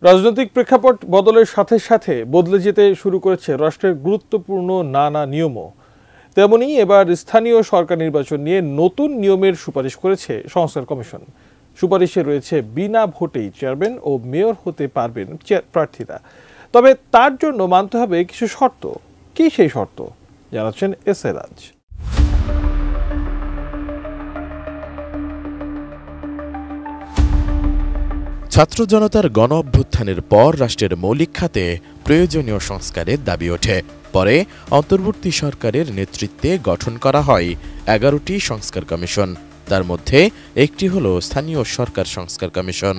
রাজনৈতিক প্রেক্ষাপট বদলের সাথে সাথে বদলে যেতে শুরু করেছে রাষ্ট্রের গুরুত্বপূর্ণ নানা নিয়মও। তেমনি এবার স্থানীয় সরকার নির্বাচন নিয়ে নতুন নিয়মের সুপারিশ করেছে সংস্কার কমিশন। সুপারিশে রয়েছে বিনা ভোটেই চেয়ারম্যান ও মেয়র হতে পারবেন প্রার্থীরা, তবে তার জন্য মানতে হবে কিছু শর্ত। কি সেই শর্ত জানাচ্ছেন এস এ রাজ। ছাত্র জনতার গণ অভ্যুত্থানের পর রাষ্ট্রের মৌলিক খাতে প্রয়োজনীয় সংস্কারের দাবি ওঠে। পরে অন্তর্বর্তী সরকারের নেতৃত্বে গঠন করা হয় 11টি সংস্কার কমিশন। তার মধ্যে একটি হল স্থানীয় সরকার সংস্কার কমিশন।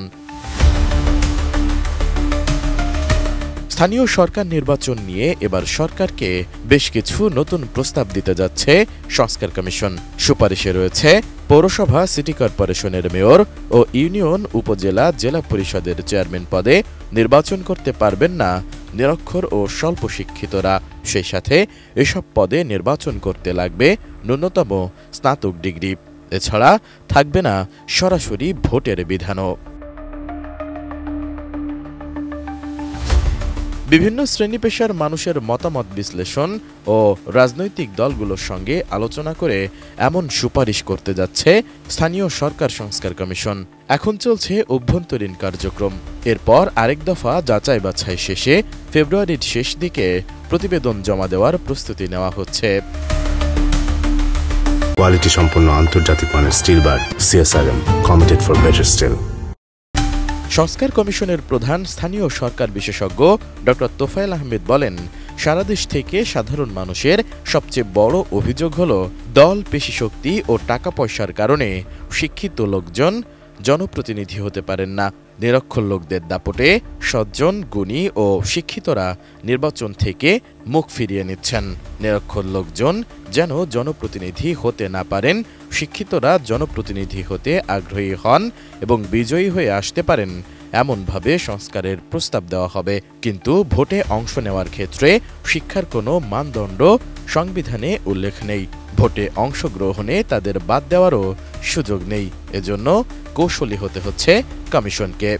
স্থানীয় সরকার নির্বাচন নিয়ে এবার সরকারকে বেশ কিছু নতুন প্রস্তাব দিতে যাচ্ছে সংস্কার কমিশন। সুপারিশে রয়েছে পৌরসভা, সিটি কর্পোরেশনের মেয়র ও ইউনিয়ন, উপজেলা, জেলা পরিষদের চেয়ারম্যান পদে নির্বাচন করতে পারবেন না নিরক্ষর ও স্বল্প শিক্ষিতরা। সেই সাথে এসব পদে নির্বাচন করতে লাগবে ন্যূনতম স্নাতক ডিগ্রি। এছাড়া থাকবে না সরাসরি ভোটের বিধানও। বিভিন্ন শ্রেণী পেশার মানুষের মতামত বিশ্লেষণ ও রাজনৈতিক দলগুলোর সঙ্গে আলোচনা করে এমন সুপারিশ করতে যাচ্ছে স্থানীয় সরকার সংস্কার কমিশন। এখন চলছে অভ্যন্তরীণ কার্যক্রম। এরপর আরেক দফা যাচাই বাছাই শেষে ফেব্রুয়ারির শেষ দিকে প্রতিবেদন জমা দেওয়ার প্রস্তুতি নেওয়া হচ্ছে। কোয়ালিটি সম্পন্ন আন্তর্জাতিক মানের still bar CSRM, committed for better still. সংস্কার কমিশনের প্রধান স্থানীয় সরকার বিশেষজ্ঞ ডক্টর তোফায়েল আহমেদ বলেন, সারা দেশ থেকে সাধারণ মানুষের সবচেয়ে বড় অভিযোগ হল দল, পেশিশক্তি ও টাকা পয়সার কারণে শিক্ষিত লোকজন জনপ্রতিনিধি হতে পারেন না। নিরক্ষর লোকদের দাপটে সজ্জন, গুণী ও শিক্ষিতরা নির্বাচন থেকে মুখ ফিরিয়ে নিচ্ছেন। নিরক্ষর লোকজন যেন জনপ্রতিনিধি হতে না পারেন, শিক্ষিতরা জনপ্রতিনিধি হতে আগ্রহী হন এবং বিজয়ী হয়ে আসতে পারেন, এমনভাবে সংস্কারের প্রস্তাব দেওয়া হবে। কিন্তু ভোটে অংশ নেওয়ার ক্ষেত্রে শিক্ষার কোনো মানদণ্ড সংবিধানে উল্লেখ নেই। ভোটে অংশগ্রহণে তাদের বাদ দেওয়ারও সুযোগ নেই। এজন্য কৌশলী হতে হচ্ছে কমিশনকে।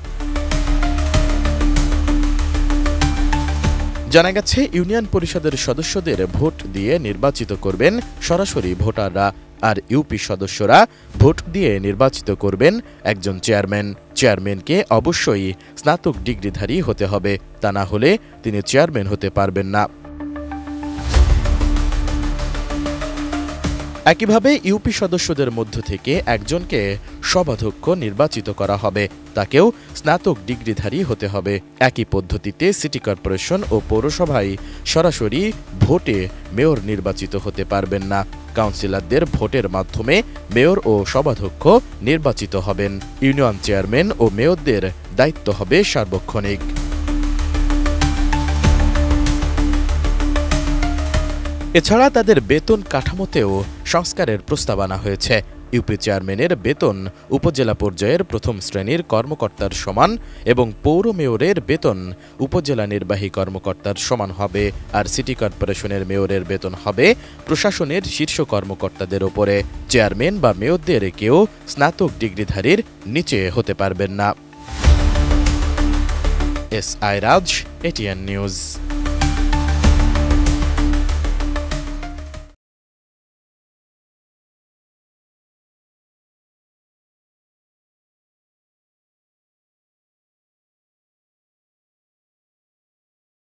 জানা গেছে, ইউনিয়ন পরিষদের সদস্যদের ভোট দিয়ে নির্বাচিত করবেন সরাসরি ভোটাররা, আর ইউপি সদস্যরা ভোট দিয়ে নির্বাচিত করবেন একজন চেয়ারম্যান। চেয়ারম্যানকে অবশ্যই স্নাতক ডিগ্রিধারী হতে হবে, তা না হলে তিনি চেয়ারম্যান হতে পারবেন না। একইভাবে ইউপি সদস্যদের মধ্য থেকে একজনকে সভাধ্যক্ষ নির্বাচিত করা হবে, তাকেও স্নাতক ডিগ্রিধারী হতে হবে। একই পদ্ধতিতে সিটি কর্পোরেশন ও পৌরসভায় সরাসরি ভোটে মেয়র নির্বাচিত হতে পারবেন না। কাউন্সিলরদের ভোটের মাধ্যমে মেয়র ও সভাধ্যক্ষ নির্বাচিত হবেন। ইউনিয়ন চেয়ারম্যান ও মেয়রদের দায়িত্ব হবে সার্বক্ষণিক। এছাড়া তাদের বেতন কাঠামোতেও সংস্কারের প্রস্তাব আনা হয়েছে। ইউপি চেয়ারম্যানের বেতন উপজেলা পর্যায়ের প্রথম শ্রেণীর কর্মকর্তার সমান এবং পৌর মেয়রের বেতন উপজেলা নির্বাহী কর্মকর্তার সমান হবে, আর সিটি কর্পোরেশনের মেয়রের বেতন হবে প্রশাসনের শীর্ষ কর্মকর্তাদের ওপরে। চেয়ারম্যান বা মেয়রদের কেউ স্নাতক ডিগ্রিধারীর নিচে হতে পারবেন না। S I Raj, ATN news.